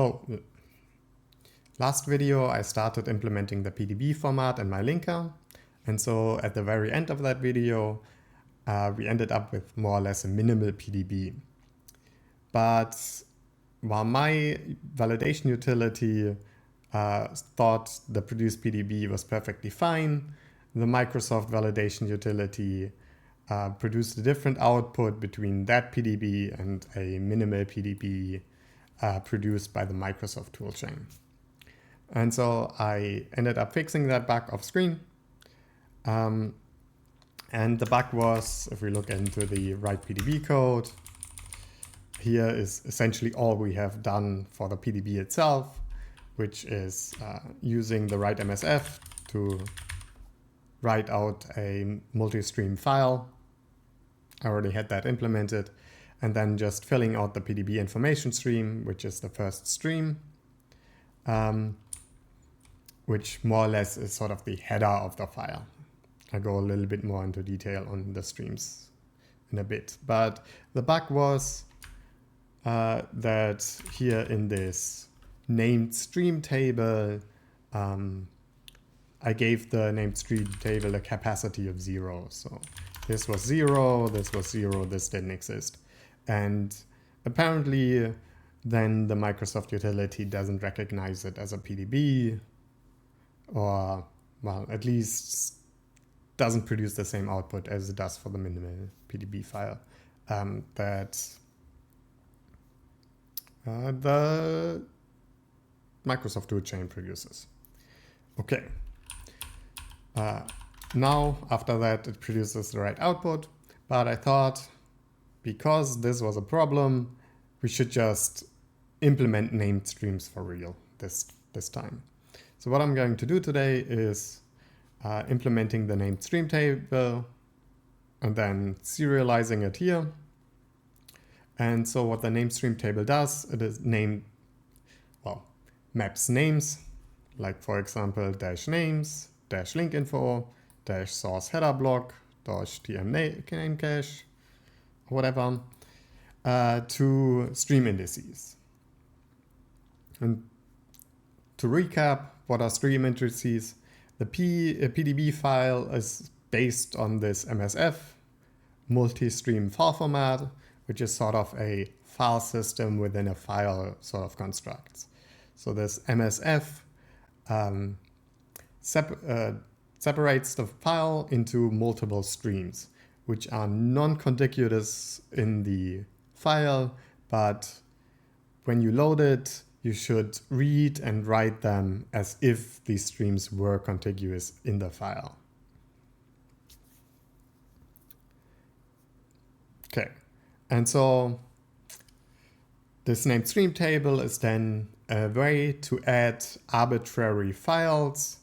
So last video I started implementing the PDB format in my linker, and so at the very end of that video we ended up with more or less a minimal PDB. But while my validation utility thought the produced PDB was perfectly fine, the Microsoft validation utility produced a different output between that PDB and a minimal PDB produced by the Microsoft toolchain. And so I ended up fixing that bug off screen. And the bug was, if we look into the right PDB code, here is essentially all we have done for the PDB itself, which is using the write MSF to write out a multi-stream file. I already had that implemented, and then just filling out the PDB information stream, which is the first stream, which more or less is sort of the header of the file. I'll go a little bit more into detail on the streams in a bit. But the bug was that here in this named stream table, I gave the named stream table a capacity of 0. So this was 0, this was 0, this didn't exist. And apparently then the Microsoft utility doesn't recognize it as a PDB, or well, at least doesn't produce the same output as it does for the minimal PDB file that the Microsoft toolchain produces. Okay. Now, after that, it produces the right output, but I thought because this was a problem, we should just implement named streams for real this time. So what I'm going to do today is implementing the named stream table and then serializing it here. And so what the named stream table does, it is maps names, like for example, -names, -link info, -source header block, -tm name cache, whatever, to stream indices. And to recap, what are stream indices? The PDB file is based on this MSF multi-stream file format, which is sort of a file system within a file sort of constructs. So this MSF separates the file into multiple streams, which are non-contiguous in the file, but when you load it, you should read and write them as if these streams were contiguous in the file. Okay, and so this named stream table is then a way to add arbitrary files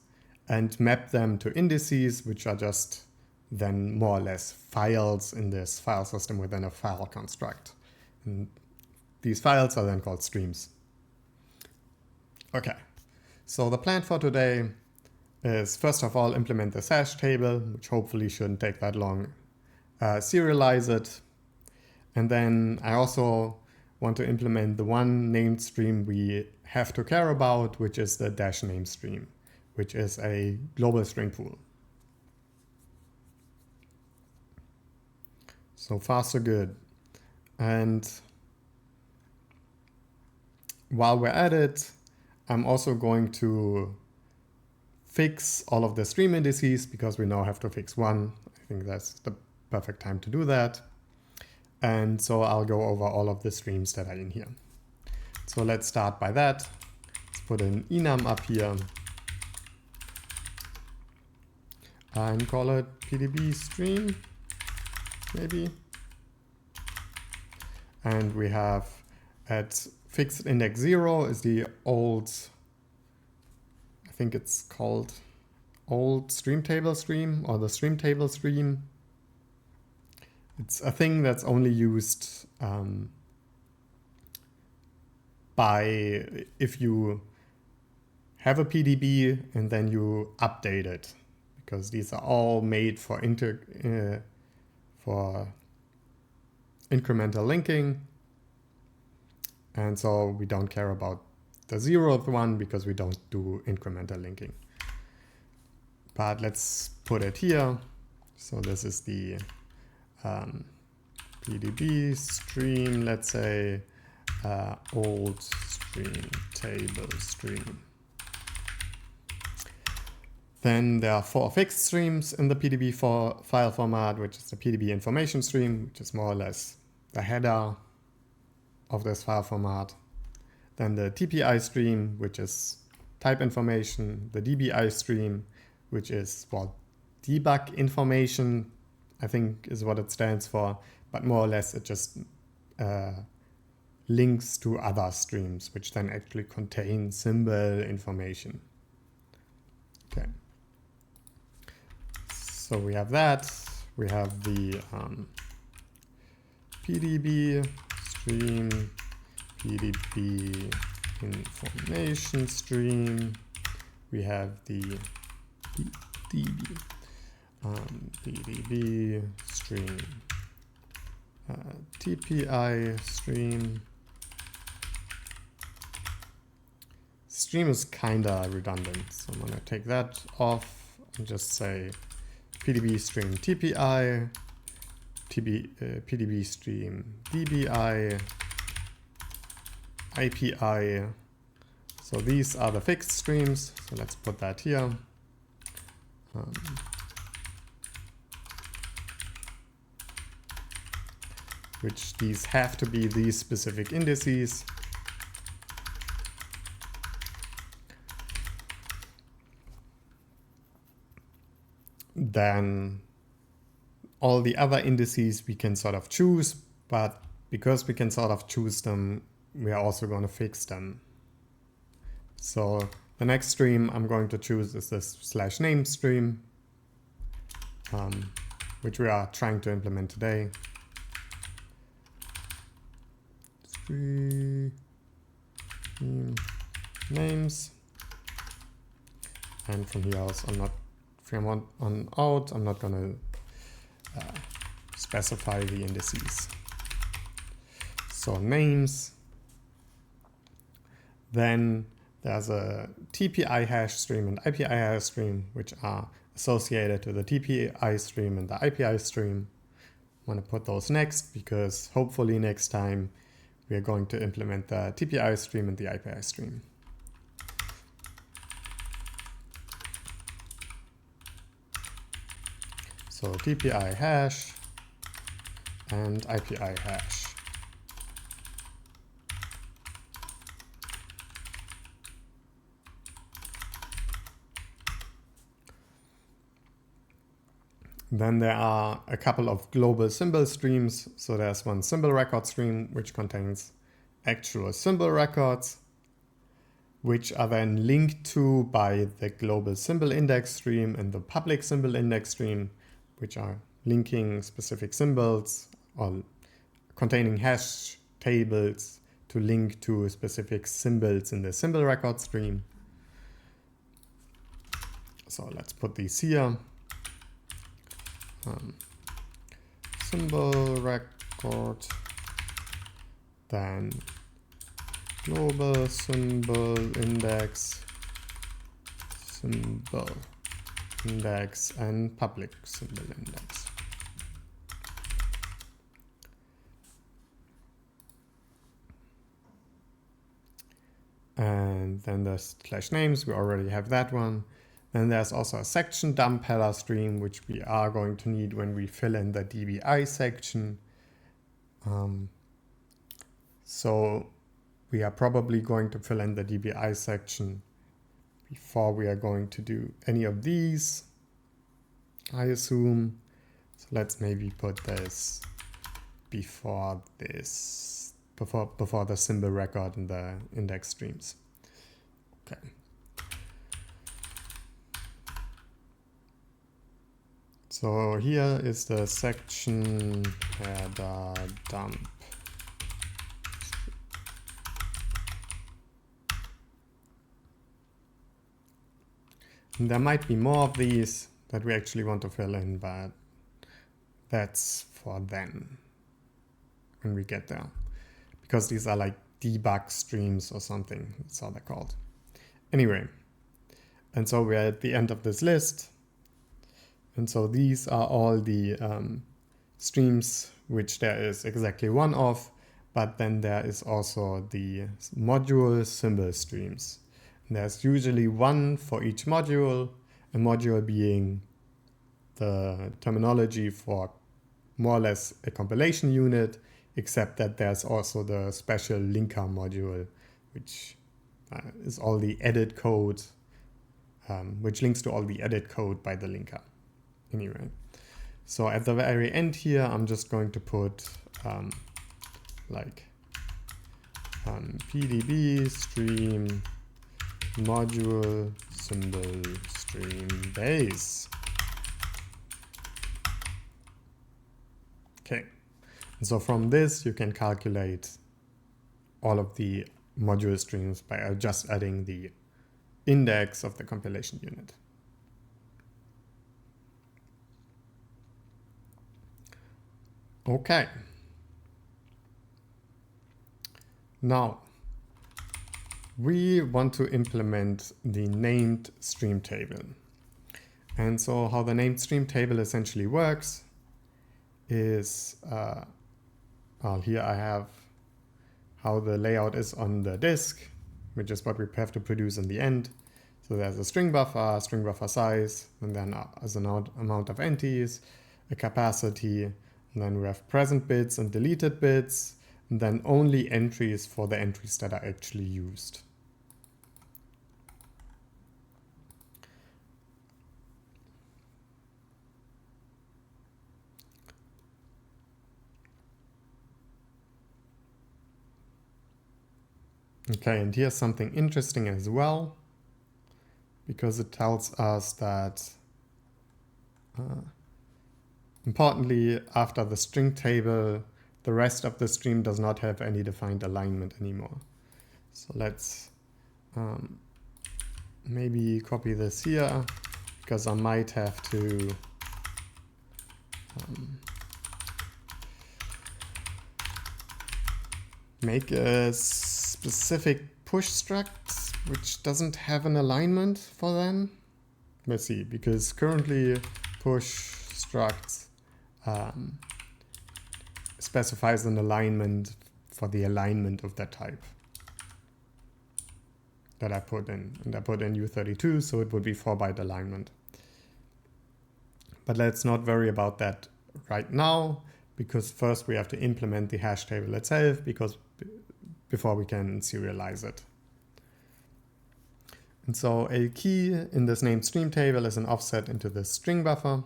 and map them to indices, which are just then more or less files in this file system within a file construct. And these files are then called streams. Okay, so the plan for today is first of all implement the hash table, which hopefully shouldn't take that long, serialize it, and then I also want to implement the one named stream we have to care about, which is the -name stream, which is a global string pool. So far, so good. And while we're at it, I'm also going to fix all of the stream indices because we now have to fix one. I think that's the perfect time to do that. And so I'll go over all of the streams that are in here. So let's start by that. Let's put an enum up here and call it PDB stream, maybe. And we have at fixed index 0 is the old, I think it's called old stream table stream or the stream table stream. It's a thing that's only used if you have a PDB and then you update it, because these are all made for incremental linking, and so we don't care about the 0th one because we don't do incremental linking. But let's put it here. So this is the PDB stream, let's say old stream table stream. Then there are 4 fixed streams in the PDB file format, which is the PDB information stream, which is more or less the header of this file format. Then the TPI stream, which is type information, the DBI stream, which is, well, debug information, I think is what it stands for, but more or less it just links to other streams, which then actually contain symbol information. Okay. So we have that. We have the PDB stream, PDB information stream. We have the PDB stream, TPI stream. Stream is kinda redundant, so I'm gonna take that off and just say PDB stream TPI, PDB stream DBI, IPI. So these are the fixed streams. So let's put that here. Which these have to be these specific indices. Then all the other indices we can sort of choose, but because we can sort of choose them, we are also going to fix them. So the next stream I'm going to choose is this /name stream, which we are trying to implement today. Stream names. And from here also from on out, I'm not going to specify the indices. So names. Then there's a TPI hash stream and IPI hash stream, which are associated to the TPI stream and the IPI stream. I want to put those next because hopefully next time we are going to implement the TPI stream and the IPI stream. So TPI hash and IPI hash. Then there are a couple of global symbol streams. So there's one symbol record stream, which contains actual symbol records, which are then linked to by the global symbol index stream and the public symbol index stream, which are linking specific symbols or containing hash tables to link to specific symbols in the symbol record stream. So let's put these here. Symbol record, then global symbol index, symbol index, and public symbol index. And then there's /names, we already have that one. Then there's also a section dump header stream, which we are going to need when we fill in the DBI section. So we are probably going to fill in the DBI section before we are going to do any of these, I assume. So let's maybe put this before this, before the symbol record and the index streams. Okay. So here is the section header dump. And there might be more of these that we actually want to fill in, but that's for then when we get there. Because these are like debug streams or something. That's how they're called. Anyway, and so we're at the end of this list. And so these are all the streams which there is exactly one of, but then there is also the module symbol streams. And there's usually one for each module, a module being the terminology for more or less a compilation unit, except that there's also the special linker module, which is all the edit code, which links to all the edit code by the linker. Anyway, so at the very end here, I'm just going to put pdb stream module symbol stream base. Okay, and so from this you can calculate all of the module streams by just adding the index of the compilation unit. Okay. Now, we want to implement the named stream table. And so how the named stream table essentially works is, well, here I have how the layout is on the disk, which is what we have to produce in the end. So there's a string buffer size, and then as an amount of empties, a capacity, and then we have present bits and deleted bits, and then only entries for the entries that are actually used. Okay, and here's something interesting as well, because it tells us that importantly, after the string table, the rest of the stream does not have any defined alignment anymore. So let's maybe copy this here, because I might have to make a specific push struct which doesn't have an alignment for them. Let's see, because currently push struct specifies an alignment for the alignment of that type that I put in. And I put in U32, so it would be 4-byte alignment. But let's not worry about that right now, because first we have to implement the hash table itself, because before we can serialize it. And so a key in this named stream table is an offset into the string buffer,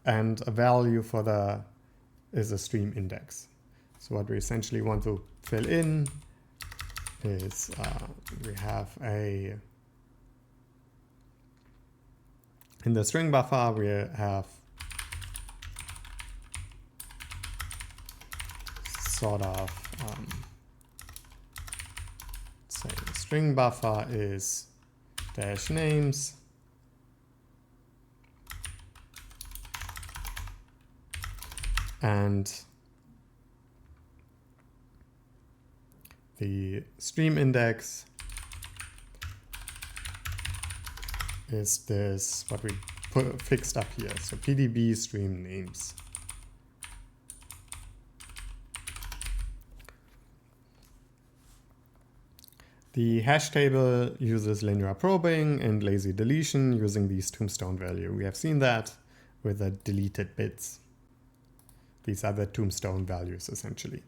and a value for the is a stream index. So what we essentially want to fill in is we have in the string buffer we have sort of say the string buffer is dash names, and the stream index is this, what we fixed up here. So PDB stream names. The hash table uses linear probing and lazy deletion using these tombstone value. We have seen that with the deleted bits. These are the tombstone values essentially.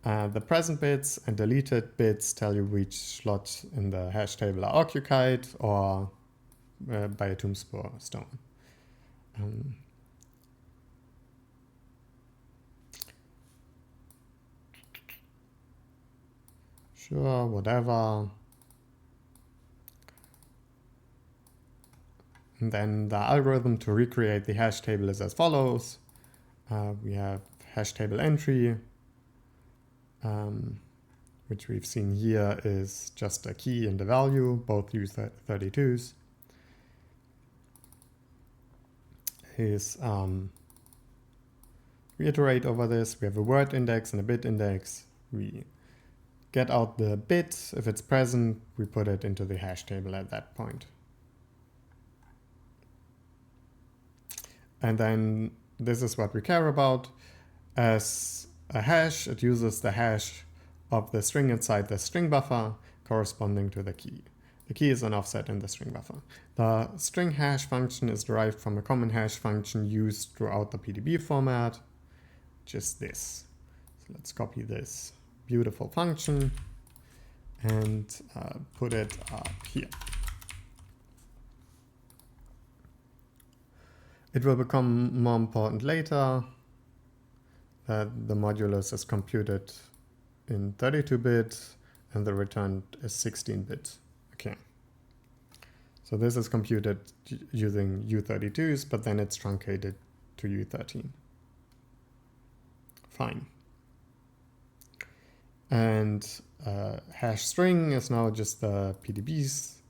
The present bits and deleted bits tell you which slots in the hash table are occupied or by a tombstone. Sure, whatever. And then the algorithm to recreate the hash table is as follows. We have hash table entry, which we've seen here is just a key and a value, both use 32s. We iterate over this. We have a word index and a bit index. We get out the bit. If it's present, we put it into the hash table at that point. And then this is what we care about. As a hash, it uses the hash of the string inside the string buffer corresponding to the key. The key is an offset in the string buffer. The string hash function is derived from a common hash function used throughout the PDB format, which is this. So let's copy this beautiful function and put it up here. It will become more important later that the modulus is computed in 32-bit and the return is 16-bit. Okay. So this is computed using U32s, but then it's truncated to U13. Fine. And hash string is now just the PDB's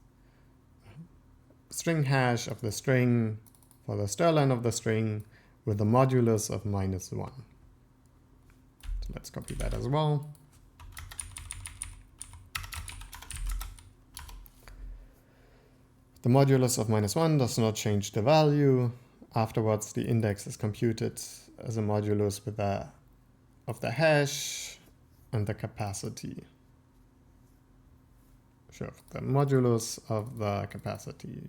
string hash of the string for the strlen of the string with a modulus of -1. So let's copy that as well. The modulus of -1 does not change the value. Afterwards, the index is computed as a modulus with of the hash and the capacity. Sure, the modulus of the capacity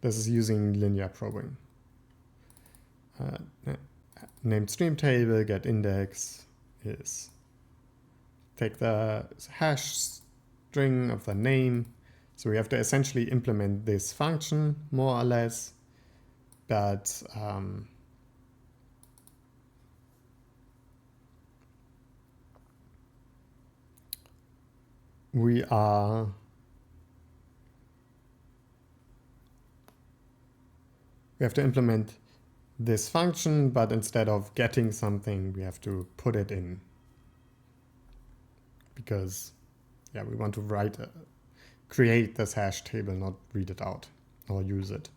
this is using linear probing. Named stream table get index is take the hash string of the name. So we have to essentially implement this function more or less, but we have to implement this function, but instead of getting something, we have to put it in. Because, yeah, we want to create this hash table, not read it out or use it.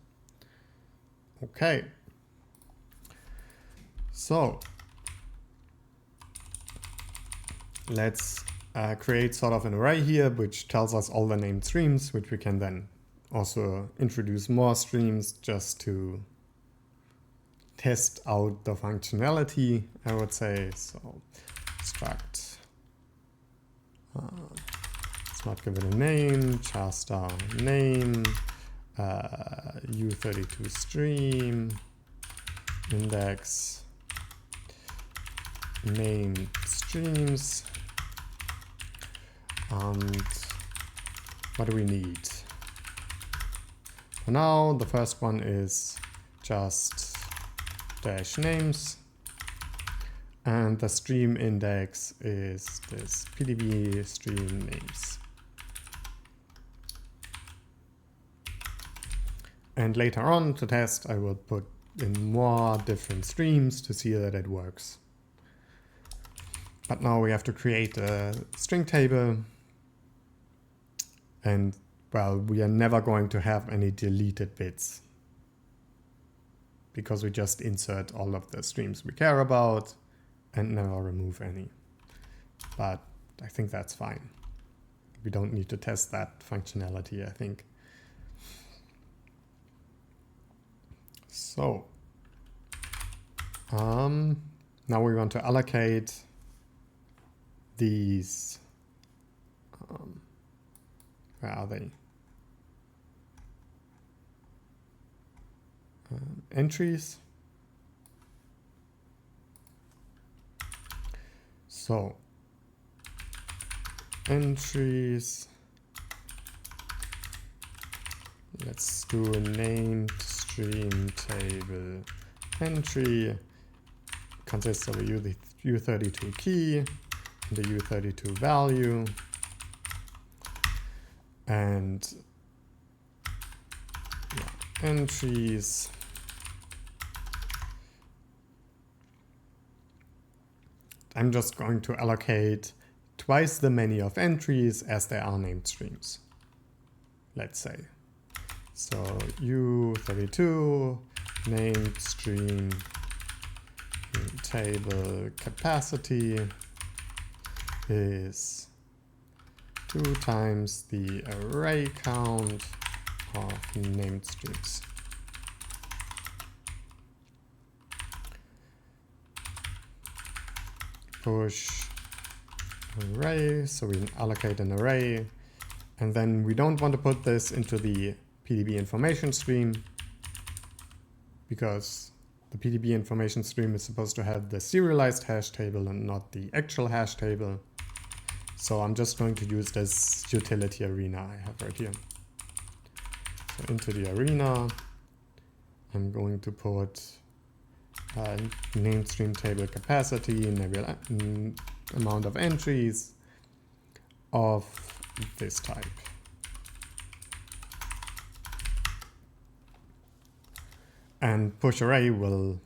Okay. So let's create sort of an array here, which tells us all the named streams, which we can then also introduce more streams just to test out the functionality, I would say. So struct, let's not give it a name, char star name, U32 stream, index, named streams, and what do we need? For now, the first one is just dash names, and the stream index is this PDB stream names. And later on to test, I will put in more different streams to see that it works. But now we have to create a string table, and well, we are never going to have any deleted bits because we just insert all of the streams we care about and never remove any. But I think that's fine. We don't need to test that functionality, I think. So now we want to allocate these, where are they? Entries. So entries, let's do a named stream table entry, consists of a U32 key and the U32 value, and entries I'm just going to allocate twice the many of entries as there are named streams, let's say. So U32 named stream table capacity is 2 times the array count of named streams. Push array, so we allocate an array, and then we don't want to put this into the PDB information stream because the PDB information stream is supposed to have the serialized hash table and not the actual hash table. So I'm just going to use this utility arena I have right here. So into the arena, I'm going to put named stream table capacity, amount of entries of this type. And push array will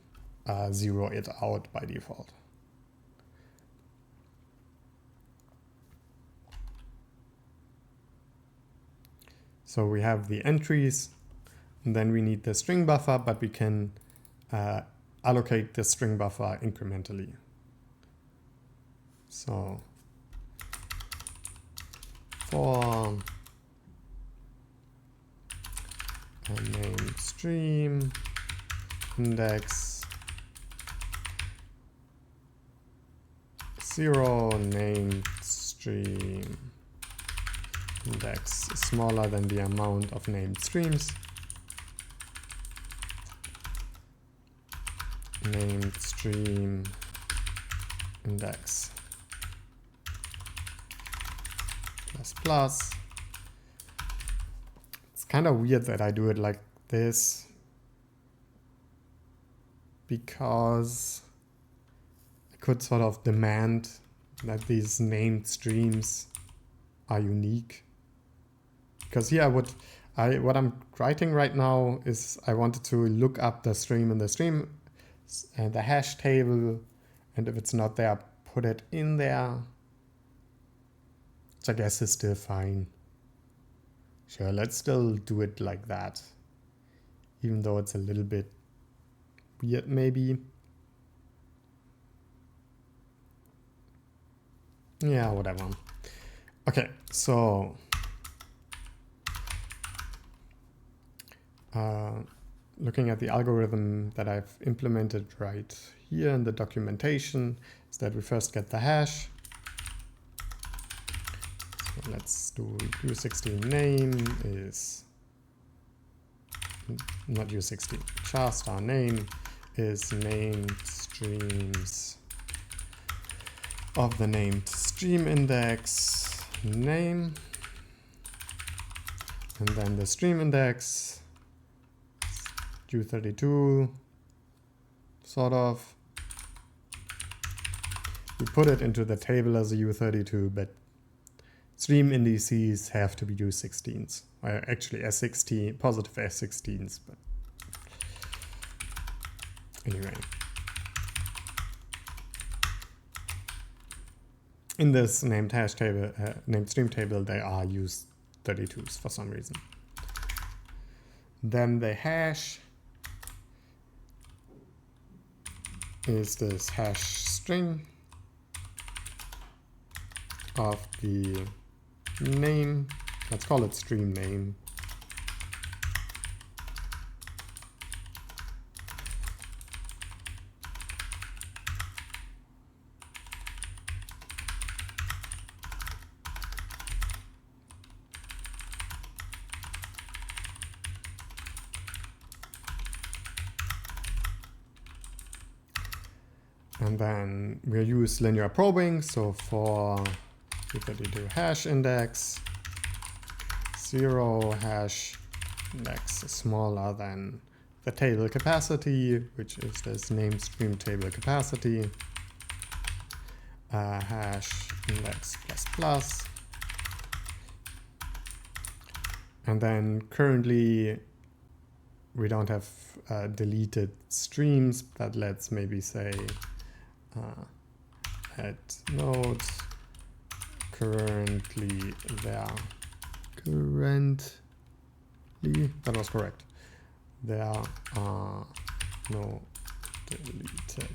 zero it out by default. So we have the entries, and then we need the string buffer, but we can allocate the string buffer incrementally. So for a named stream index 0 named stream index smaller than the amount of named streams, named stream index ++. It's kind of weird that I do it like this because I could sort of demand that these named streams are unique. Because here what I'm writing right now is I wanted to look up the stream in the stream and the hash table, and if it's not there, put it in there, which I guess is still fine. Sure, let's still do it like that, even though it's a little bit weird maybe. Yeah, whatever. Okay, so looking at the algorithm that I've implemented right here in the documentation is that we first get the hash. So let's do U16 name is not U16, char star name is named streams of the named stream index name, and then the stream index U32 sort of. We put it into the table as a U32, but stream indices have to be U16s, or actually S16, positive S16s, but anyway. In this named hash table, named stream table, they are U32s for some reason. Then the hash is this hash string of the name. Let's call it stream name. And then we'll use linear probing. So for U32 hash index, 0 hash index is smaller than the table capacity, which is this named stream table capacity, hash index ++. And then currently we don't have deleted streams, but let's maybe say at node currently there that was correct, there are no deleted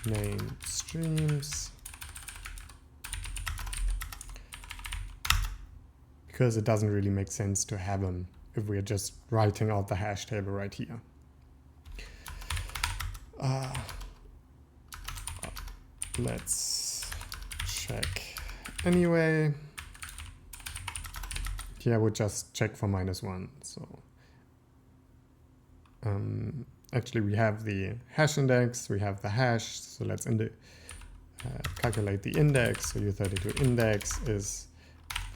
named streams, because it doesn't really make sense to have them if we're just writing out the hash table right here. Let's check anyway. Here I would just check for -1. So actually we have the hash index, we have the hash, so let's calculate the index. So U32 index is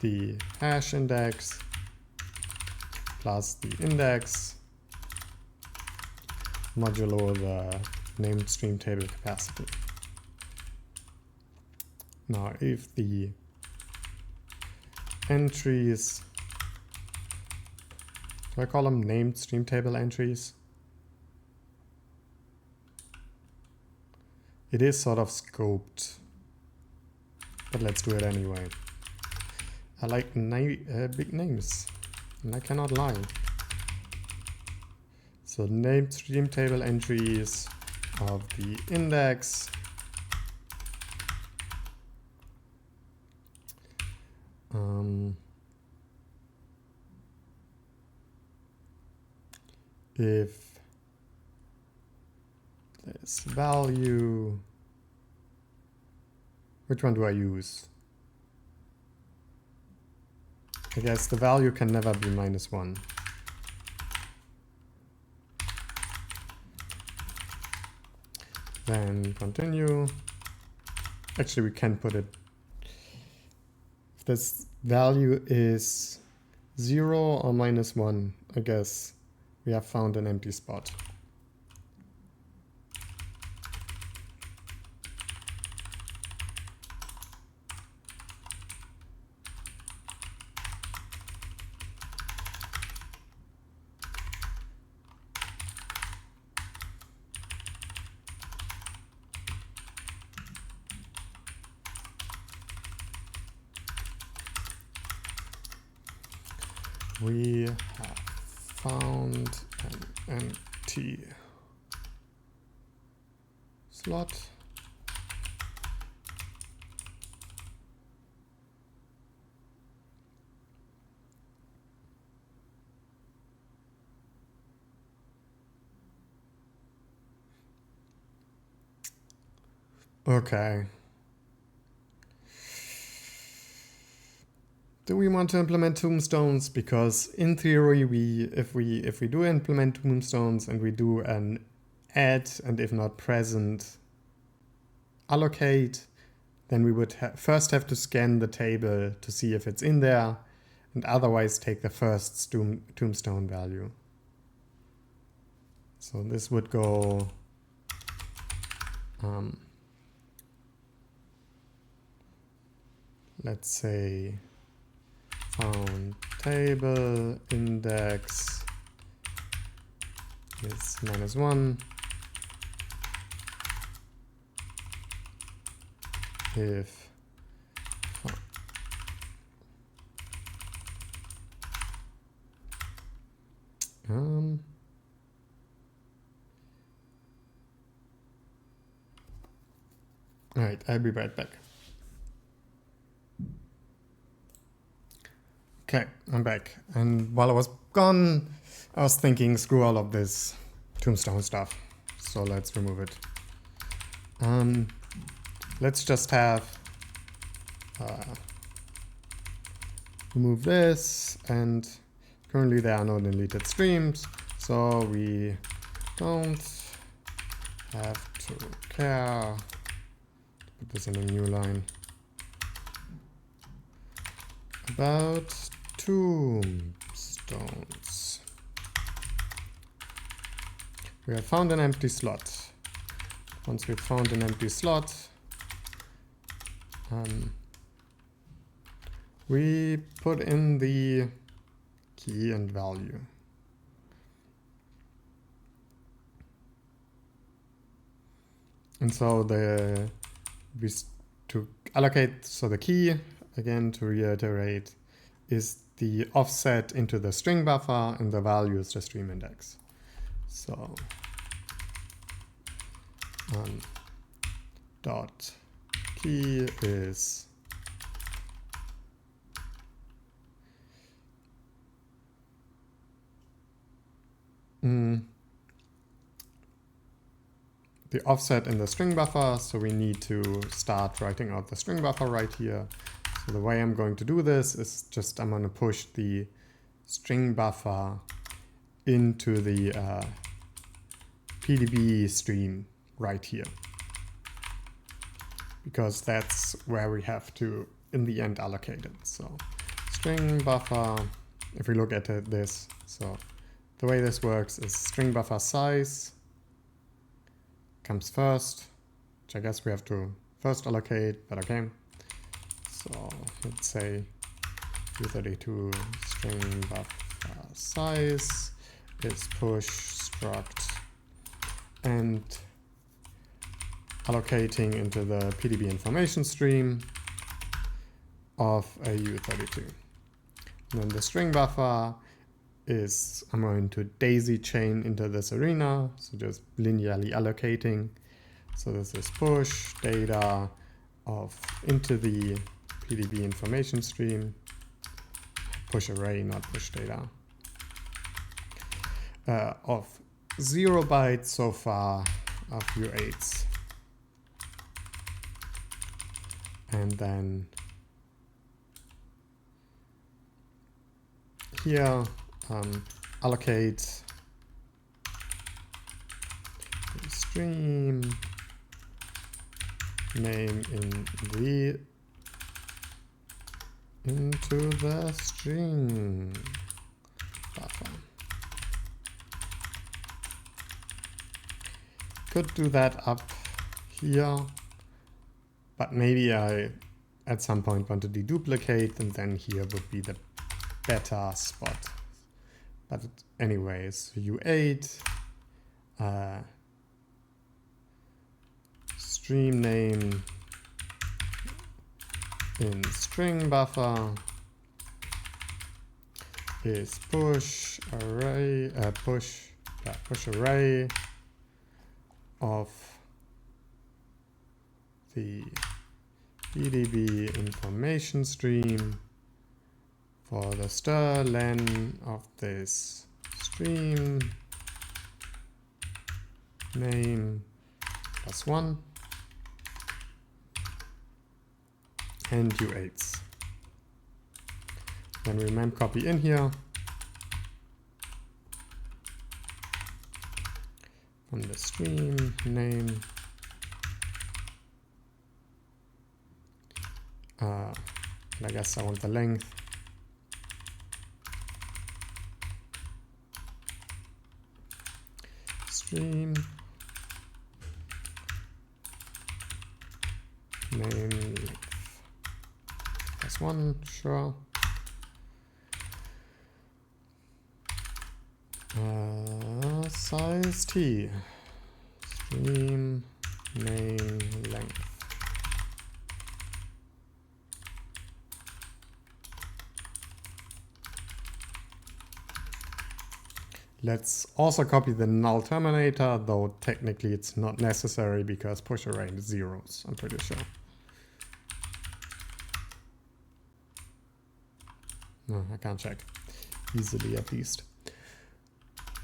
the hash index plus the index modulo the named stream table capacity. Now if the entries, do I call them named stream table entries? It is sort of scoped, but let's do it anyway. I like big names, and I cannot lie. So named stream table entries of the index if this value, which one do I use? I guess the value can never be -1. Then continue. Actually, we can put it, if this value is 0 or -1, I guess we have found an empty spot. We have found an empty slot. Okay. Do we want to implement tombstones? Because in theory, if we do implement tombstones and we do an add and if not present allocate, then we would first have to scan the table to see if it's in there, and otherwise take the first tombstone value. So this would go let's say found table index is -1 if all right, I'll be right back. Okay, I'm back. And while I was gone, I was thinking, screw all of this tombstone stuff. So let's remove it. Let's just have remove this, and currently there are no deleted streams, so we don't have to care. Put this in a new line. About tombstones. We have found an empty slot. Once we've found an empty slot, we put in the key and value. And so to allocate, so the key, again to reiterate, is the offset into the string buffer, and the value is the stream index. So dot key is the offset in the string buffer, so we need to start writing out the string buffer right here. So the way I'm going to do this is just I'm going to push the string buffer into the PDB stream right here, because that's where we have to in the end allocate it. So string buffer, if we look at this, so the way this works is string buffer size comes first, which I guess we have to first allocate, but okay. So let's say u32 string buffer size is push struct and allocating into the PDB information stream of a u32. And then the string buffer is, I'm going to daisy chain into this arena, so just linearly allocating. So this is push data of into the PDB information stream, push array, not push data, of 0 bytes so far of u8s. And then here allocate the stream name into the string buffer. Could do that up here, but maybe I at some point want to deduplicate, and then here would be the better spot. But anyways, u8 stream name in string buffer is push array push array of the PDB information stream for the stir len of this stream name +1 and u8s. Then we mem copy in here from the stream name and I guess I want the length. Stream name length +1, sure. Size t, stream name length. Let's also copy the null terminator, though technically it's not necessary because push array is zeros, I'm pretty sure. No, I can't check. Easily at least.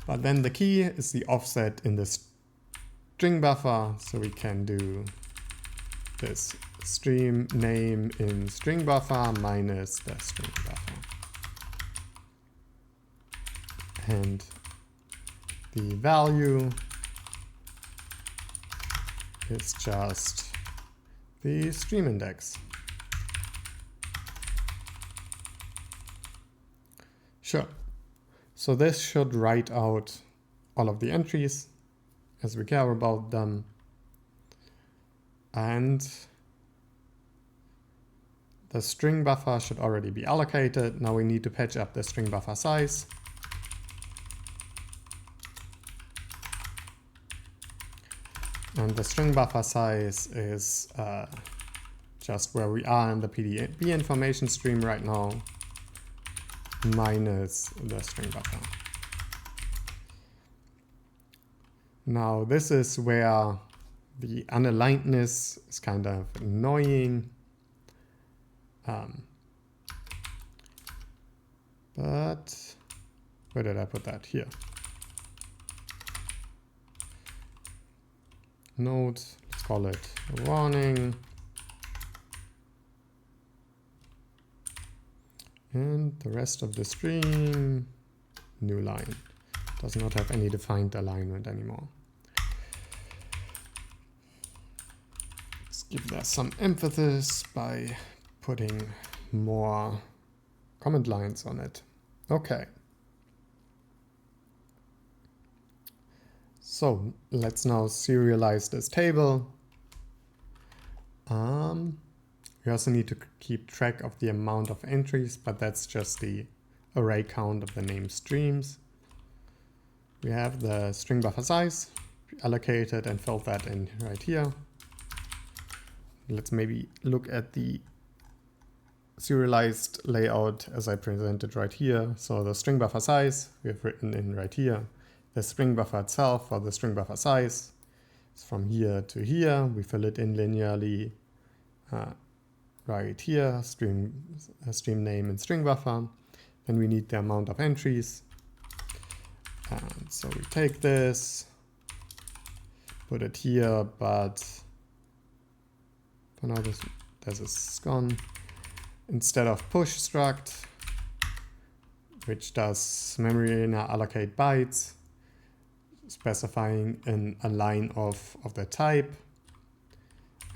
But then the key is the offset in the string buffer, so we can do this stream name in string buffer minus the string buffer. And the value is just the stream index. Sure. So this should write out all of the entries as we care about them. And the string buffer should already be allocated. Now we need to patch up the string buffer size. And the string buffer size is just where we are in the PDB information stream right now, minus the string buffer. Now this is where the unalignedness is kind of annoying. But where did I put that? Here. node, let's call it warning. And the rest of the stream, new line. Does not have any defined alignment anymore. Let's give that some emphasis by putting more comment lines on it. Okay. So let's now serialize this table. We also need to keep track of the amount of entries, but that's just the array count of the named streams. We have the string buffer size allocated and filled that in right here. Let's maybe look at the serialized layout as I presented right here. So the string buffer size we have written in right here. The string buffer itself, or the string buffer size, is from here to here. We fill it in linearly right here, stream name and string buffer. Then we need the amount of entries. And so we take this, put it here, but for now this is gone. Instead of push struct, which does memory allocate bytes, specifying a line of the type,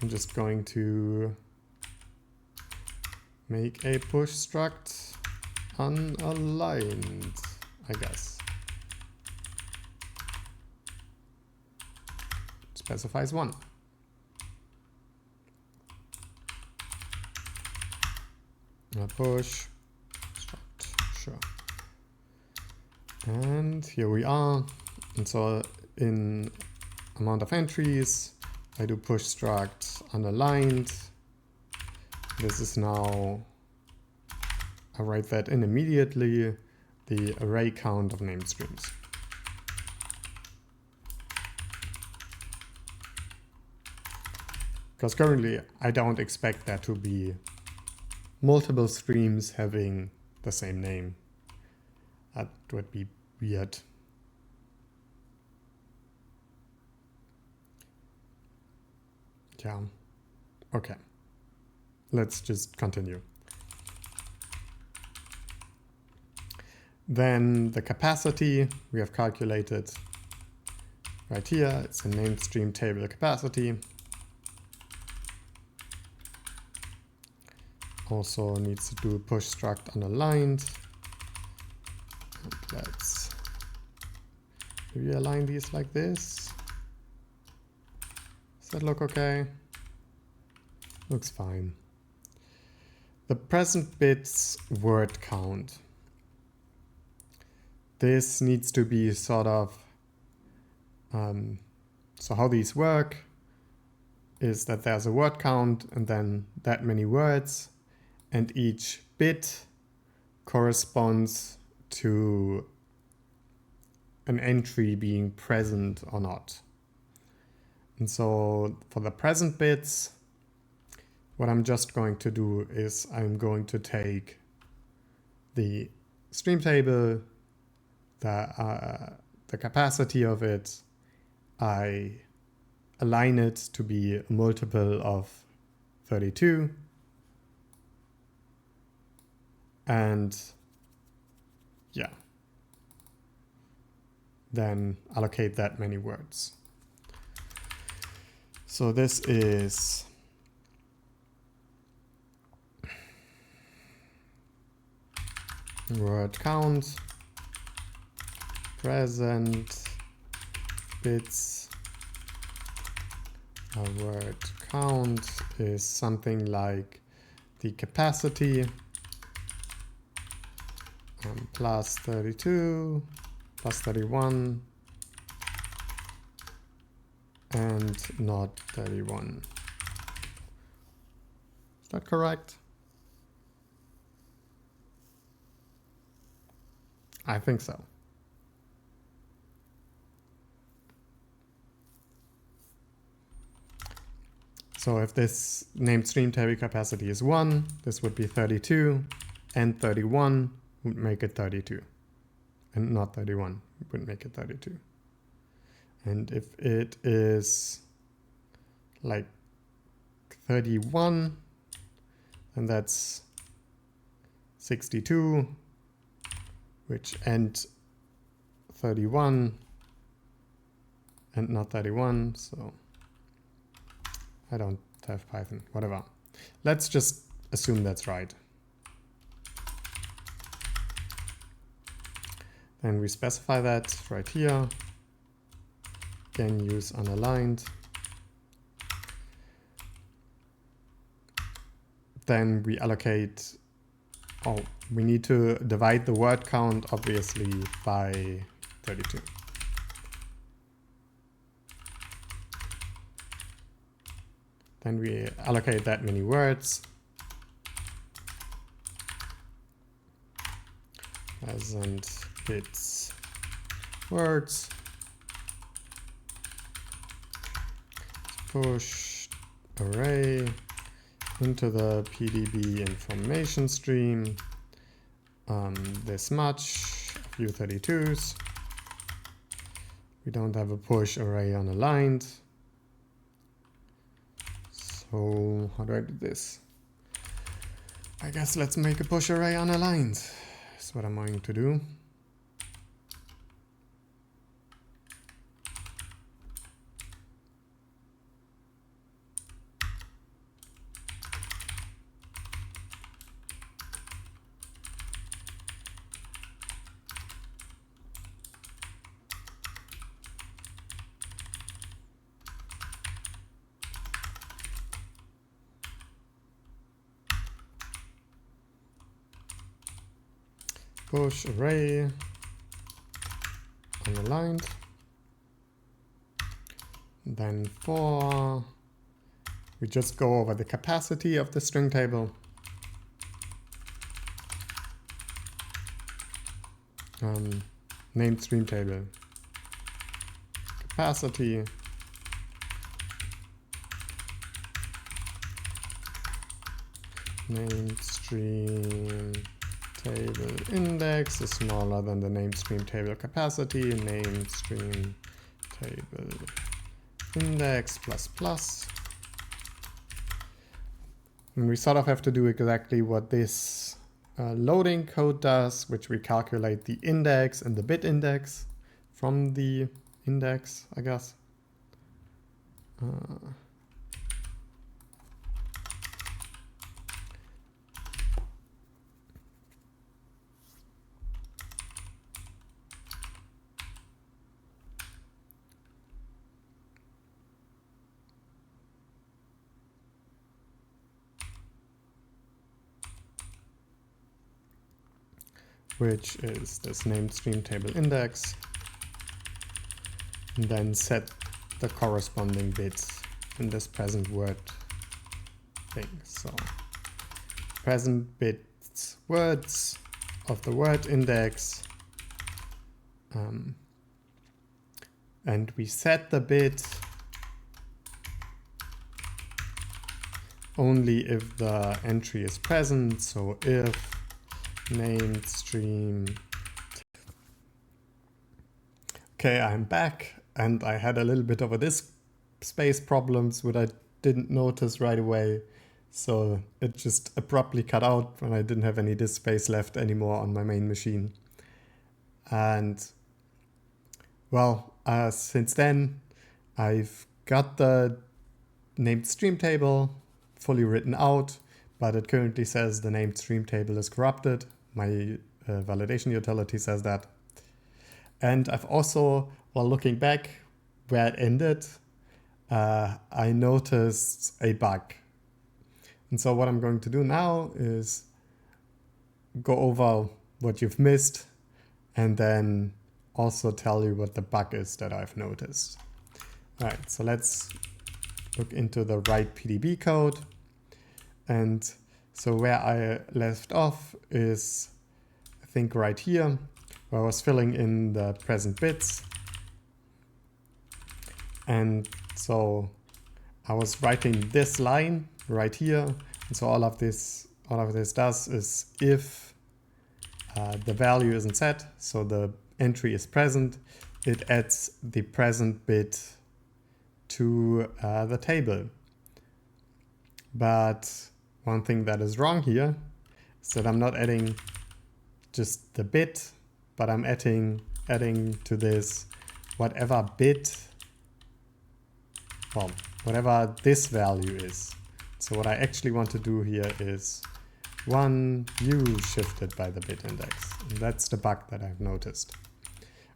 I'm just going to make a push struct unaligned, I guess. Specifies 1. Push struct, sure. And here we are. And so in amount of entries, I do push struct unaligned. This is now, I write that in immediately, the array count of named streams. Because currently I don't expect that to be multiple streams having the same name. That would be weird. Yeah, okay. Let's just continue. Then the capacity we have calculated right here. It's a named stream table capacity. Also needs to do push struct unaligned. And let's realign these like this. Does that look okay? Looks fine. The present bit's word count. This needs to be sort of, so how these work is that there's a word count and then that many words, and each bit corresponds to an entry being present or not. And so for the present bits, what I'm just going to do is I'm going to take the stream table, the capacity of it, I align it to be a multiple of 32, and yeah, then allocate that many words. So this is word count, present bits. A word count is something like the capacity plus 32 plus 31 and not 31. Is that correct? I think so. So if this named stream table capacity is 1, this would be 32, and 31 would make it 32. And not 31 would make it 32. And if it is like 31, and that's 62, which end 31 and not 31, so I don't have Python, whatever. Let's just assume that's right. Then we specify that right here. Again, use unaligned. Then we allocate, we need to divide the word count, obviously, by 32. Then we allocate that many words. Present bits words. Push array into the PDB information stream. This much, a few 32s. We don't have a push array unaligned. So how do I do this? I guess let's make a push array unaligned. That's what I'm going to do. Push array unaligned. Then we just go over the capacity of the string table. Named stream table capacity. Named stream table index is smaller than the name stream table capacity. Name stream table index plus. And we sort of have to do exactly what this loading code does, which we calculate the index and the bit index from the index, I guess. Which is this named stream table index, and then set the corresponding bits in this present word thing. So present bits words of the word index, and we set the bit only if the entry is present. So if named stream. Okay, I'm back, and I had a little bit of a disk space problems, which I didn't notice right away. So it just abruptly cut out when I didn't have any disk space left anymore on my main machine. And well, since then, I've got the named stream table fully written out, but it currently says the named stream table is corrupted. My validation utility says that. And I've also, while looking back where it ended, I noticed a bug. And so what I'm going to do now is go over what you've missed and then also tell you what the bug is that I've noticed. All right, so let's look into the right PDB code. And so where I left off is, I think right here, where I was filling in the present bits. And so I was writing this line right here. And so all of this does is if the value isn't set, so the entry is present, it adds the present bit to the table. But one thing that is wrong here is that I'm not adding just the bit, but I'm adding to this whatever bit, well, whatever this value is. So what I actually want to do here is 1 u shifted by the bit index. And that's the bug that I've noticed.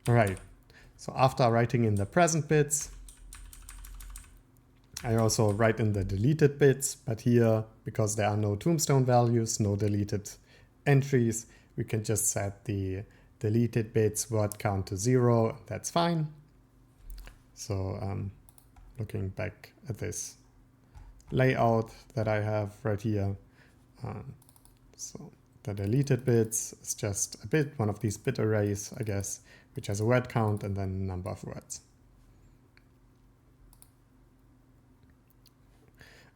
All right, so after writing in the present bits, I also write in the deleted bits, but here, because there are no tombstone values, no deleted entries, we can just set the deleted bits word count to 0. That's fine. So looking back at this layout that I have right here, so the deleted bits is just a bit, one of these bit arrays, I guess, which has a word count and then a number of words.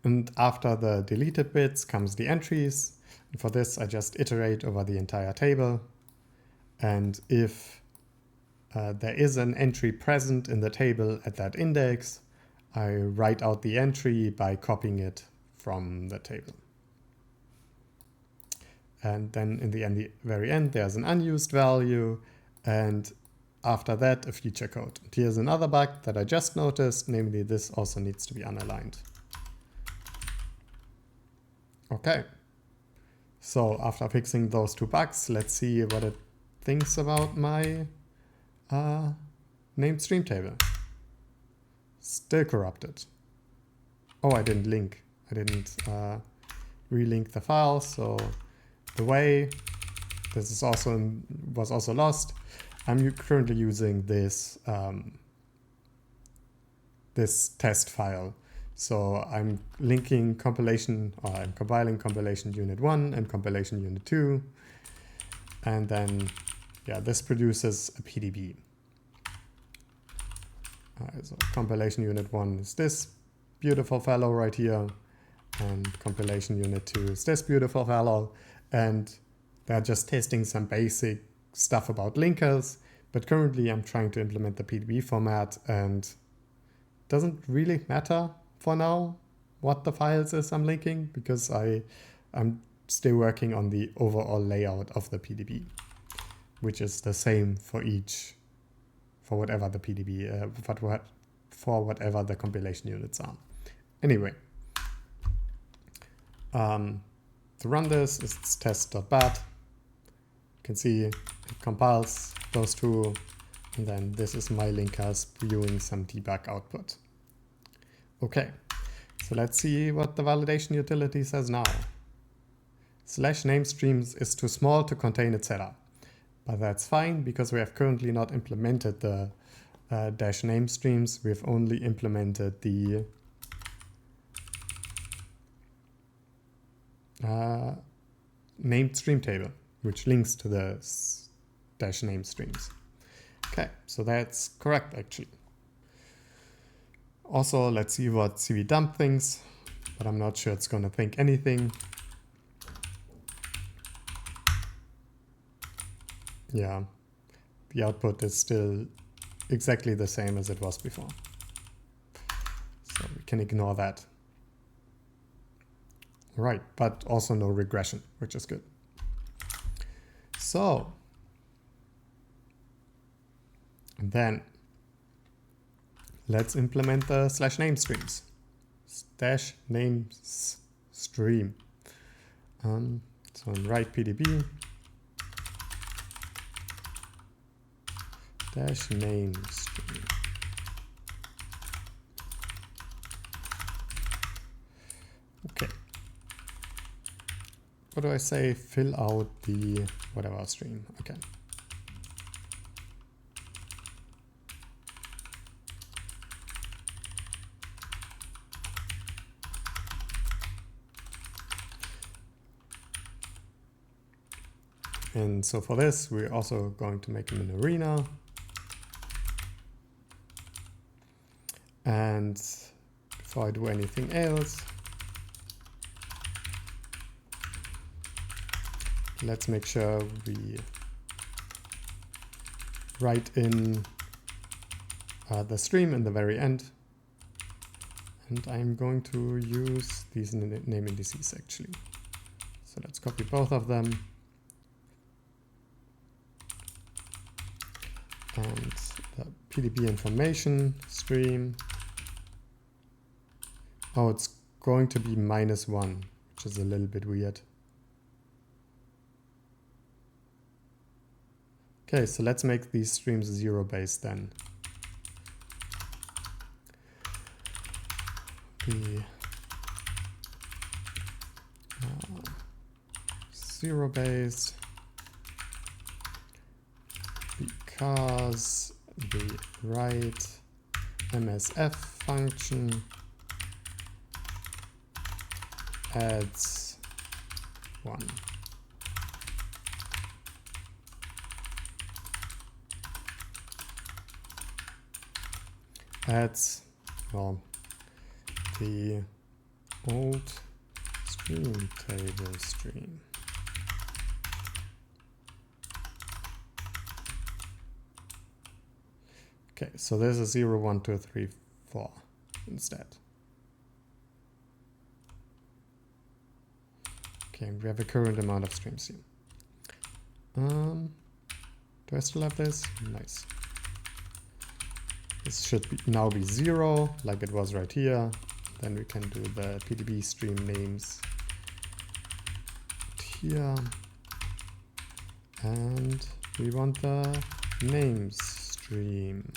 And after the deleted bits comes the entries. And for this, I just iterate over the entire table. And if there is an entry present in the table at that index, I write out the entry by copying it from the table. And then in the very end, there's an unused value. And after that, a feature code. And here's another bug that I just noticed, namely this also needs to be unaligned. Okay, so after fixing those two bugs, let's see what it thinks about my named stream table. Still corrupted. Oh, I didn't link. I didn't relink the file, so the way this is was also lost. I'm currently using this this test file. So I'm linking compilation, or I'm compiling compilation unit 1 and compilation unit 2. And then, yeah, this produces a PDB. So compilation unit 1 is this beautiful fellow right here. And compilation unit 2 is this beautiful fellow. And they're just testing some basic stuff about linkers. But currently I'm trying to implement the PDB format, and it doesn't really matter for now what the files is I'm linking, because I'm still working on the overall layout of the PDB, which is the same for whatever the PDB, for whatever the compilation units are. Anyway, to run this, it's test.bat. You can see it compiles those two, and then this is my linker spewing some debug output. Okay, so let's see what the validation utility says now. /namestreams is too small to contain its setup, but that's fine because we have currently not implemented the -namestreams. We've only implemented the named stream table, which links to the -namestreams. Okay, so that's correct actually. Also, let's see what cvdump thinks, but I'm not sure it's going to think anything. Yeah, the output is still exactly the same as it was before. So we can ignore that. Right, but also no regression, which is good. So, and then let's implement the /namestreams. /namestream. So in write PDB -namestream. Okay. What do I say? Fill out the whatever stream. Okay. And so for this, we're also going to make an arena. And before I do anything else, let's make sure we write in the stream in the very end. And I'm going to use these name indices actually. So let's copy both of them. And the PDB information stream. Oh, it's going to be -1, which is a little bit weird. Okay, so let's make these streams 0-based then. The 0-based because the write MSF function adds 1. Adds, well, the old stream table stream. Okay, so there's a 0, 1, 2, 3, 4 instead. Okay, we have a current amount of streams here. Do I still have this? Nice. This should now be 0, like it was right here. Then we can do the PDB stream names here. And we want the names stream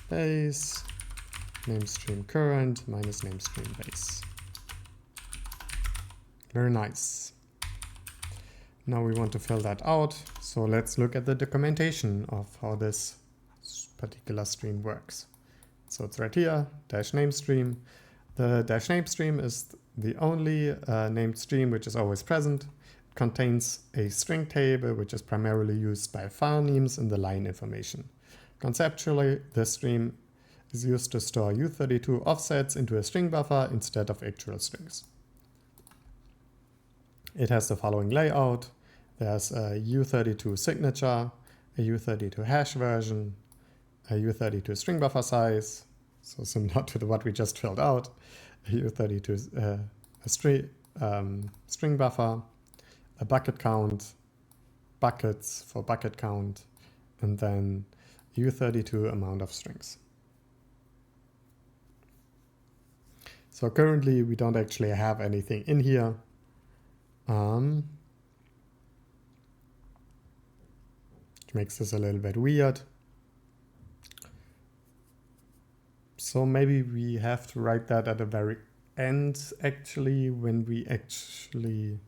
base, name stream current minus name stream base. Very nice. Now we want to fill that out. So let's look at the documentation of how this particular stream works. So it's right here, dash name stream. The dash name stream is the only named stream which is always present. It contains a string table which is primarily used by file names in the line information. Conceptually, this stream is used to store U32 offsets into a string buffer instead of actual strings. It has the following layout. There's a U32 signature, a U32 hash version, a U32 string buffer size, so similar to what we just filled out, a U32 string buffer, a bucket count, buckets for bucket count, and then U32 amount of strings. So currently we don't actually have anything in here. Which makes this a little bit weird. So maybe we have to write that at the very end, actually, when we actually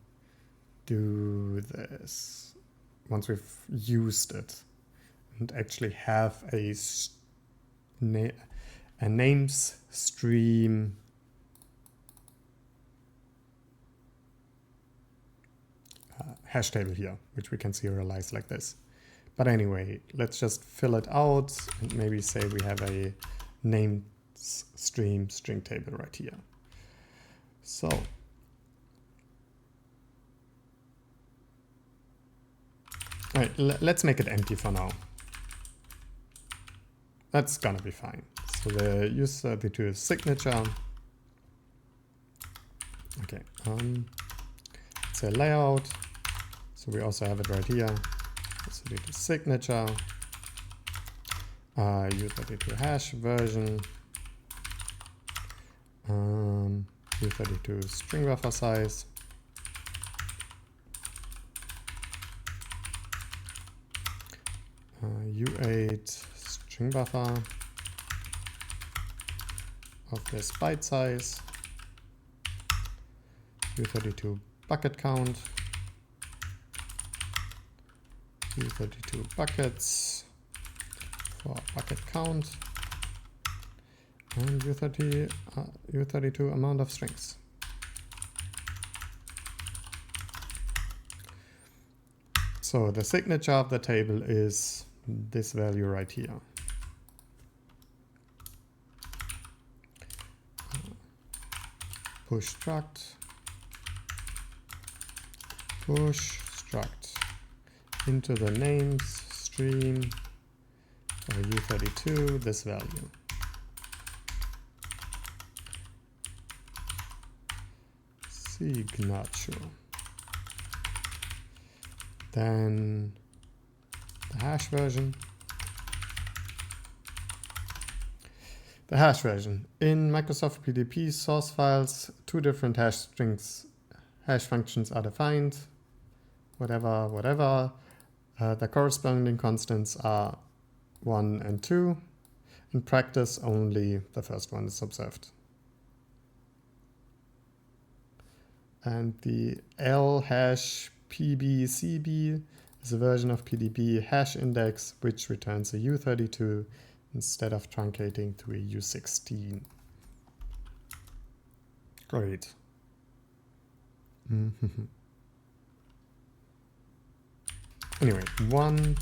do this. Once we've used it and actually have a names stream hash table here, which we can serialize like this. But anyway, let's just fill it out and maybe say we have a named stream string table right here. So all right, let's make it empty for now. That's gonna be fine. So the U32 signature. Okay, it's a layout. So we also have it right here. So do the signature, U32 hash version, U32 string buffer size, U8 string buffer of this byte size, U32 bucket count, U32 buckets for bucket count, and U32 amount of strings. So the signature of the table is this value right here. Push struct into the names stream for U32 this value. signature. Then the hash version. The hash version. In Microsoft PDP source files, two different hash functions are defined. Whatever. The corresponding constants are 1 and 2. In practice, only the first one is observed. And the L hash PBCB is a version of PDB hash index which returns a U32 instead of truncating to a U16. Great. Anyway, 1.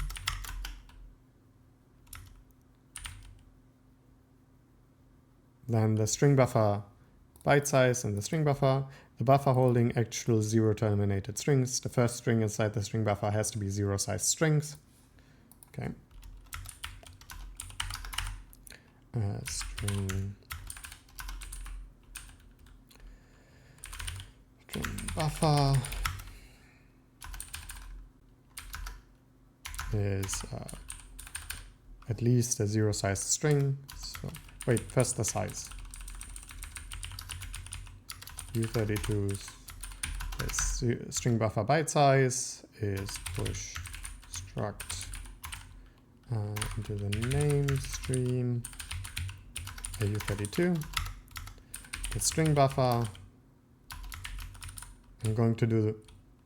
Then the string buffer byte size and the string buffer. The buffer holding actual zero terminated strings. The first string inside the string buffer has to be zero sized strings. Okay. String buffer is at least a zero sized string. So wait, first the size. U32's string buffer byte size is push struct into the name stream a U32. The string buffer, I'm going to do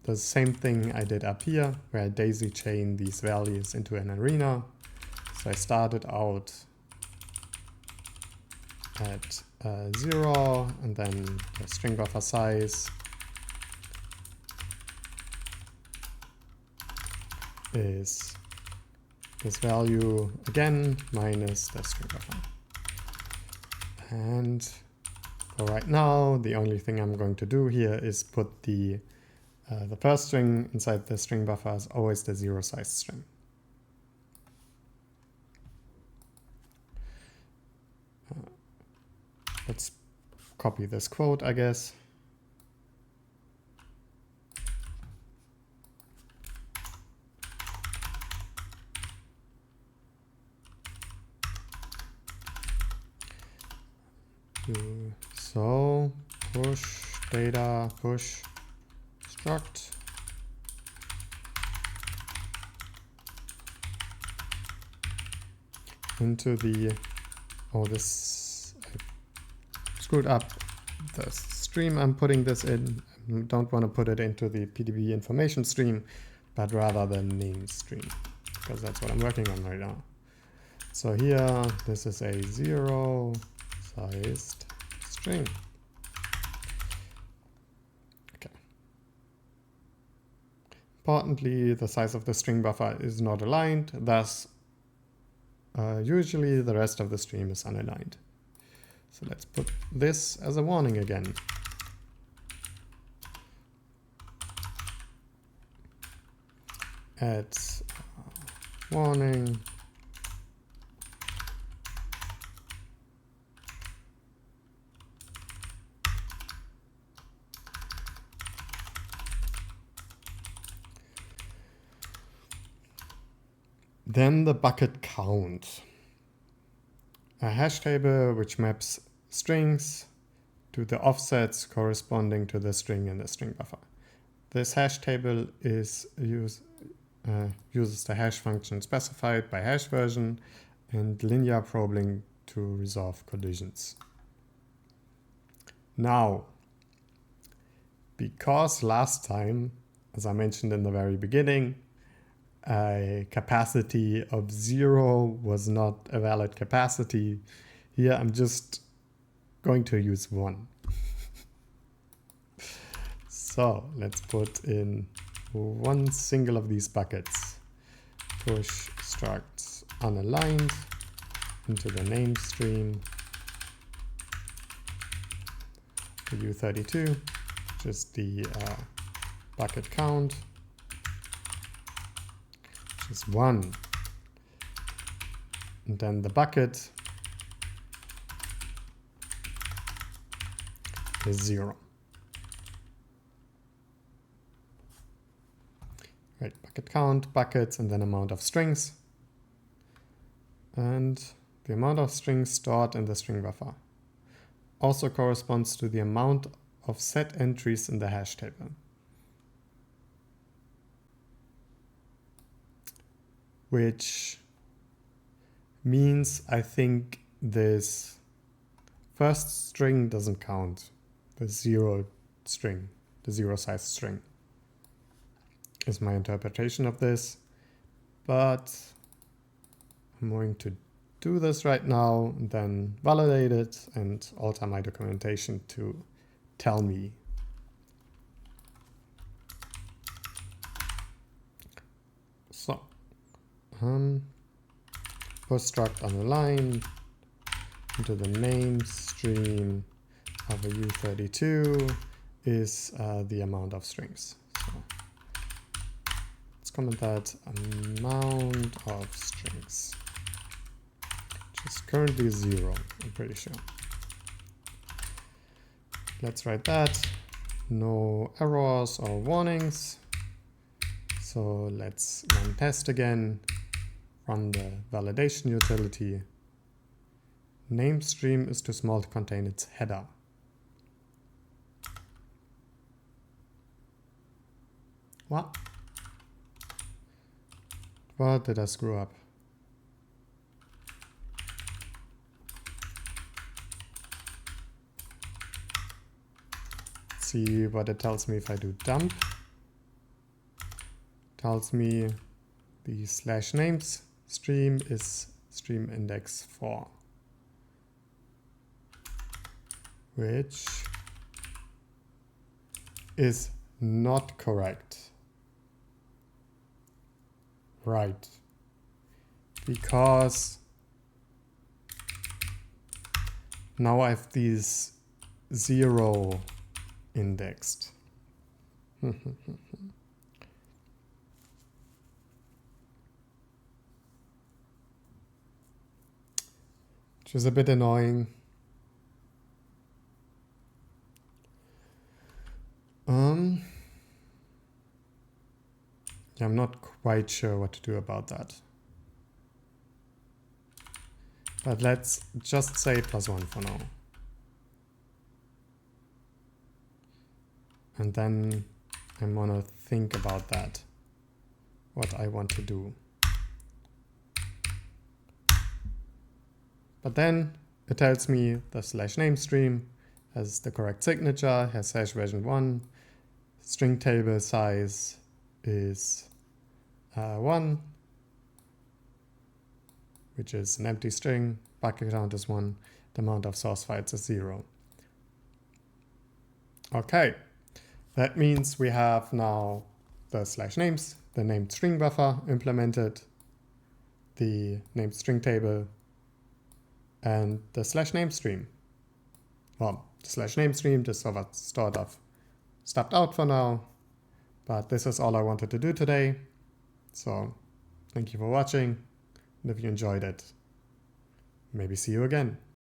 the same thing I did up here, where I daisy chain these values into an arena. So I started out at 0, and then the string buffer size is this value again minus the string buffer. And for right now, the only thing I'm going to do here is put the first string inside the string buffer as always the zero sized string. Let's copy this quote, I guess. So push data, push struct into the, oh, this, I screwed up the stream I'm putting this in. I don't want to put it into the PDB information stream, but rather the name stream, because that's what I'm working on right now. So here, this is a zero sized string. Okay. Importantly, the size of the string buffer is not aligned, thus usually the rest of the stream is unaligned. So let's put this as a warning again. Add warning. Then the bucket count. A hash table which maps strings to the offsets corresponding to the string in the string buffer. This hash table is uses the hash function specified by hash version and linear probing to resolve collisions. Now, because last time, as I mentioned in the very beginning, a capacity of 0 was not a valid capacity. Here I'm just going to use 1. So let's put in one single of these buckets. Push structs unaligned into the name stream. The U32, which is the bucket count. Is 1, and then the bucket is 0. Right, bucket count, buckets, and then amount of strings. And the amount of strings stored in the string buffer also corresponds to the amount of set entries in the hash table. Which means I think this first string doesn't count. The zero string, the zero size string is my interpretation of this. But I'm going to do this right now and then validate it and alter my documentation to tell me. So, post struct on the line into the name stream of a U32 is the amount of strings. So let's comment that amount of strings, which is currently 0, I'm pretty sure. Let's write that. No errors or warnings. So let's run test again. Run the validation utility. Name stream is too small to contain its header. What? What did I screw up? Let's see what it tells me if I do dump. Tells me the /names stream is stream index 4, which is not correct. Right. Because now I have these 0 indexed. Which is a bit annoying. Yeah, I'm not quite sure what to do about that. But let's just say +1 for now. And then I'm gonna think about that, what I want to do. But then it tells me the /name stream has the correct signature, has hash version 1, string table size is 1, which is an empty string, bucket count is 1, the amount of source files is 0. Okay, that means we have now the /names, the named string buffer implemented, the named string table, and the /name stream. Well, the /name stream just sort of stopped out for now, but this is all I wanted to do today. So thank you for watching, and if you enjoyed it, maybe see you again.